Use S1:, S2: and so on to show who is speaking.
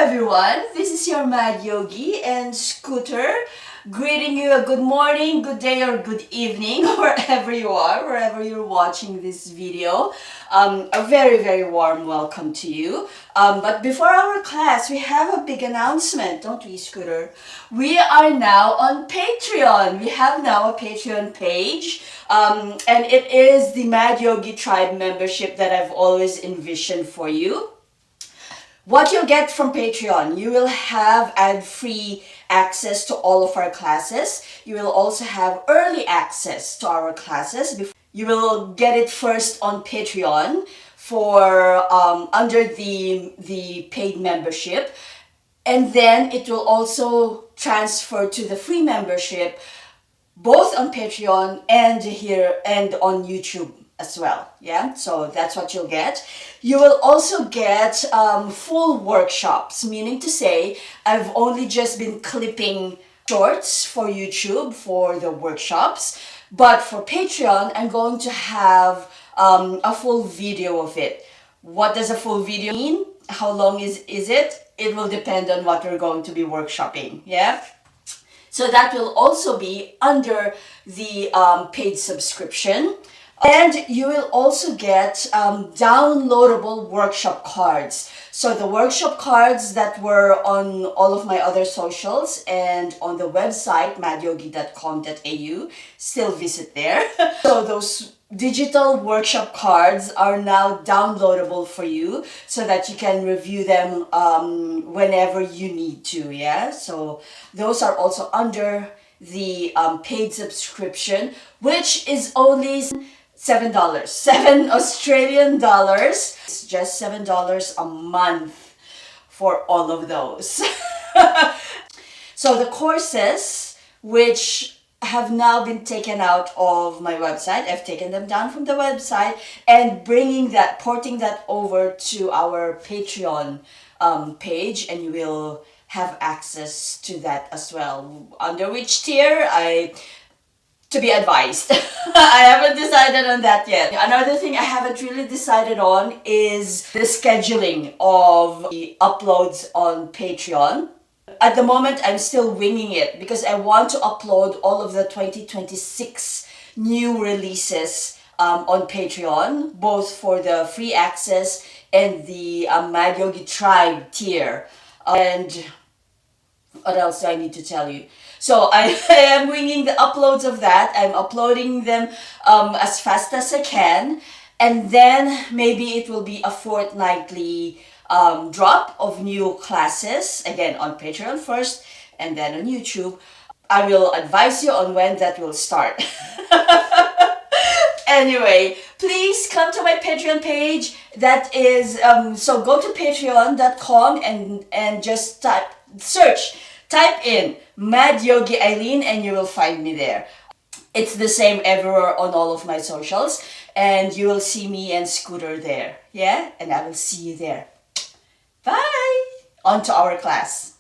S1: everyone, this is your Mad Yogi and Scooter greeting you a good morning, good day or good evening wherever you are, wherever you're watching this video. A very warm welcome to you. But before our class, we have a big announcement, don't we, Scooter? We are now on Patreon. We have now a Patreon page. And it is the Mad Yogi Tribe membership that I've always envisioned for you. What you'll get from Patreon, you will have ad-free access to all of our classes. You will also have early access to our classes. You will get it first on Patreon for under the paid membership. And then it will also transfer to the free membership both on Patreon and here and on YouTube as well. Yeah, so that's what you'll get. You will also get full workshops, meaning to say I've only just been clipping shorts for YouTube for the workshops, but for Patreon I'm going to have a full video of it. What does a full video mean? How long is it? It will depend on what we're going to be workshopping. Yeah. So that will also be under the paid subscription. And you will also get downloadable workshop cards. So the workshop cards that were on all of my other socials and on the website madyogi.com.au, still visit there. So those digital workshop cards are now downloadable for you so that you can review them whenever you need to. Yeah, so those are also under the paid subscription, which is only $7, 7 Australian dollars. It's just $7 a month for all of those. So the courses, which have now been taken out of my website, I've taken them down from the website and porting that over to our Patreon page, and you will have access to that as well. Under which tier, to be advised. I haven't decided on that yet. Another thing I haven't really decided on is the scheduling of the uploads on Patreon. At the moment, I'm still winging it because I want to upload all of the 2026 new releases on Patreon, both for the free access and the Mad Yogi Tribe tier. And what else do I need to tell you? So I am winging the uploads of that. I'm uploading them as fast as I can. And then maybe it will be a fortnightly drop of new classes. Again, on Patreon first and then on YouTube. I will advise you on when that will start. Anyway, please come to my Patreon page. That is, so go to patreon.com and just type in Mad Yogi Aileen and you will find me there. It's the same everywhere on all of my socials, and you will see me and Scooter there. Yeah, and I will see you there. Bye. On to our class.